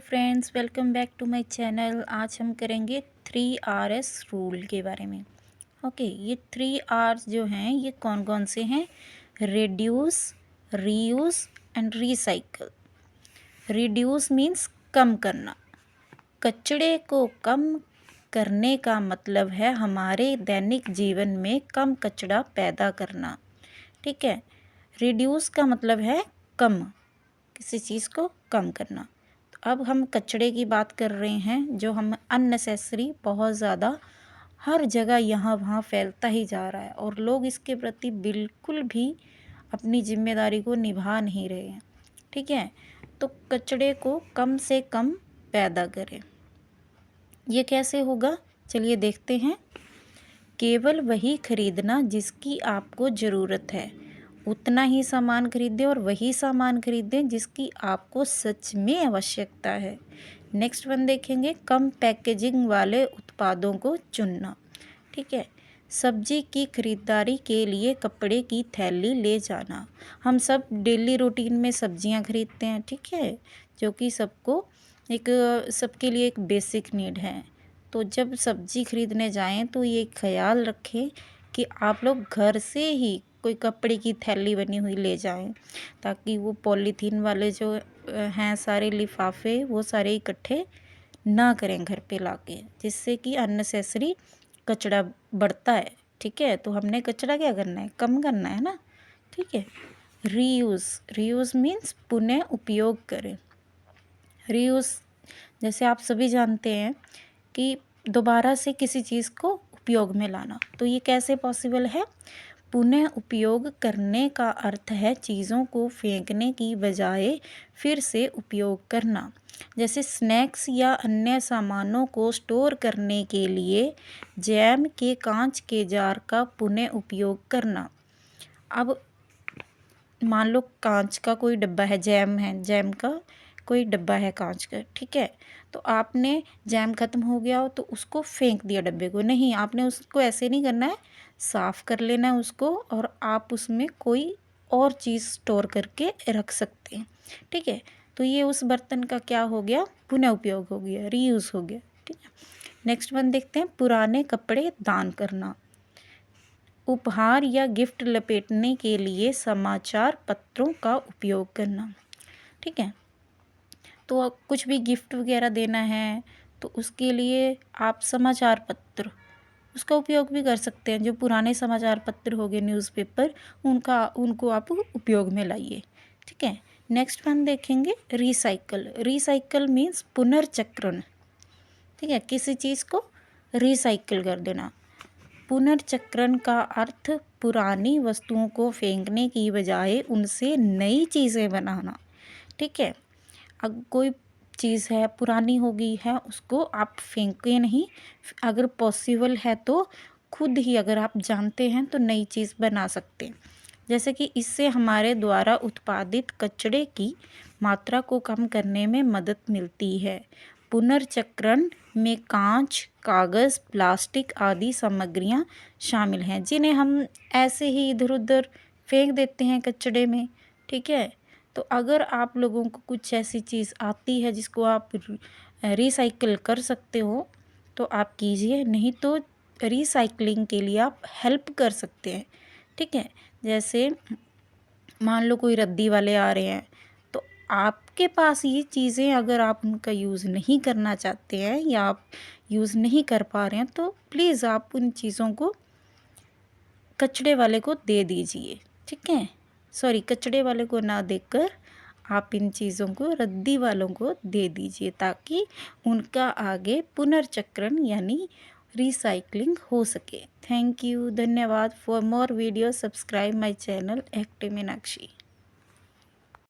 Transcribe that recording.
Friends, welcome back to my channel. आज हम करेंगे 3Rs रूल के बारे में। ओके, ये 3Rs जो हैं ये कौन कौन से हैं? Reduce, reuse and recycle. Reduce means कम करना। कचरे को कम करने का मतलब है हमारे दैनिक जीवन में कम कचरा पैदा करना। ठीक है, रिड्यूस का मतलब है कम, किसी चीज़ को कम करना। तो अब हम कचरे की बात कर रहे हैं जो हम अननेसेसरी बहुत ज़्यादा हर जगह यहाँ वहाँ फैलता ही जा रहा है और लोग इसके प्रति बिल्कुल भी अपनी जिम्मेदारी को निभा नहीं रहे हैं। ठीक है, तो कचरे को कम से कम पैदा करें। ये कैसे होगा, चलिए देखते हैं। केवल वही खरीदना जिसकी आपको ज़रूरत है, उतना ही सामान खरीदें और वही सामान खरीदें जिसकी आपको सच में आवश्यकता है। नेक्स्ट वन देखेंगे, कम पैकेजिंग वाले उत्पादों को चुनना। ठीक है, सब्जी की खरीदारी के लिए कपड़े की थैली ले जाना। हम सब डेली रूटीन में सब्जियां खरीदते हैं, ठीक है, जो कि सबके लिए एक बेसिक नीड है। तो जब सब्जी खरीदने जाएं तो ये ख्याल रखें कि आप लोग घर से ही कोई कपड़े की थैली बनी हुई ले जाएं, ताकि वो पॉलीथीन वाले जो हैं सारे लिफाफे वो सारे इकट्ठे ना करें घर पे लाके, जिससे कि अननेसेसरी कचरा बढ़ता है। ठीक है, तो हमने कचरा क्या करना है, कम करना है ना। ठीक है, रीयूज़, रीयूज़ मीन्स पुनः उपयोग करें। रीयूज़ जैसे आप सभी जानते हैं कि दोबारा से किसी चीज़ को उपयोग में लाना, तो ये कैसे पॉसिबल है? पुनः उपयोग करने का अर्थ है चीज़ों को फेंकने की बजाय फिर से उपयोग करना। जैसे स्नैक्स या अन्य सामानों को स्टोर करने के लिए जैम के कांच के जार का पुनः उपयोग करना। अब मान लो कांच का कोई डब्बा है, जैम का कोई डब्बा है कांच का, ठीक है, तो आपने जैम ख़त्म हो गया हो तो उसको फेंक दिया डब्बे को, नहीं, आपने उसको ऐसे नहीं करना है, साफ़ कर लेना है उसको और आप उसमें कोई और चीज़ स्टोर करके रख सकते हैं। ठीक है, तो ये उस बर्तन का क्या हो गया, पुनः उपयोग हो गया, रीयूज़ हो गया। ठीक है, नेक्स्ट वन देखते हैं, पुराने कपड़े दान करना। उपहार या गिफ्ट लपेटने के लिए समाचार पत्रों का उपयोग करना। ठीक है, तो कुछ भी गिफ्ट वगैरह देना है तो उसके लिए आप समाचार पत्र उसका उपयोग भी कर सकते हैं। जो पुराने समाचार पत्र हो गए, न्यूज़पेपर, उनको आप उपयोग में लाइए। ठीक है, नेक्स्ट वन देखेंगे, रिसाइकल। रिसाइकल मीन्स पुनर्चक्रण। ठीक है, किसी चीज़ को रिसाइकल कर देना। पुनर्चक्रण का अर्थ पुरानी वस्तुओं को फेंकने की बजाय उनसे नई चीज़ें बनाना। ठीक है, अब कोई चीज़ है पुरानी हो गई है, उसको आप फेंकें नहीं, अगर पॉसिबल है तो खुद ही, अगर आप जानते हैं तो नई चीज़ बना सकते हैं। जैसे कि इससे हमारे द्वारा उत्पादित कचरे की मात्रा को कम करने में मदद मिलती है। पुनर्चक्रण में कांच, कागज़, प्लास्टिक आदि सामग्रियां शामिल हैं जिन्हें हम ऐसे ही इधर उधर फेंक देते हैं कचरे में। ठीक है, तो अगर आप लोगों को कुछ ऐसी चीज़ आती है जिसको आप रिसाइकिल कर सकते हो तो आप कीजिए, नहीं तो रिसाइकलिंग के लिए आप हेल्प कर सकते हैं। ठीक है, जैसे मान लो कोई रद्दी वाले आ रहे हैं, तो आपके पास ये चीज़ें अगर आप उनका यूज़ नहीं करना चाहते हैं या आप यूज़ नहीं कर पा रहे हैं तो प्लीज़ आप उन चीज़ों को कचड़े वाले को दे दीजिए। ठीक है, सॉरी, कचड़े वाले को ना देकर आप इन चीज़ों को रद्दी वालों को दे दीजिए, ताकि उनका आगे पुनर्चक्रण यानी रिसाइकलिंग हो सके। थैंक यू, धन्यवाद। For more video subscribe my channel active Meenakshi.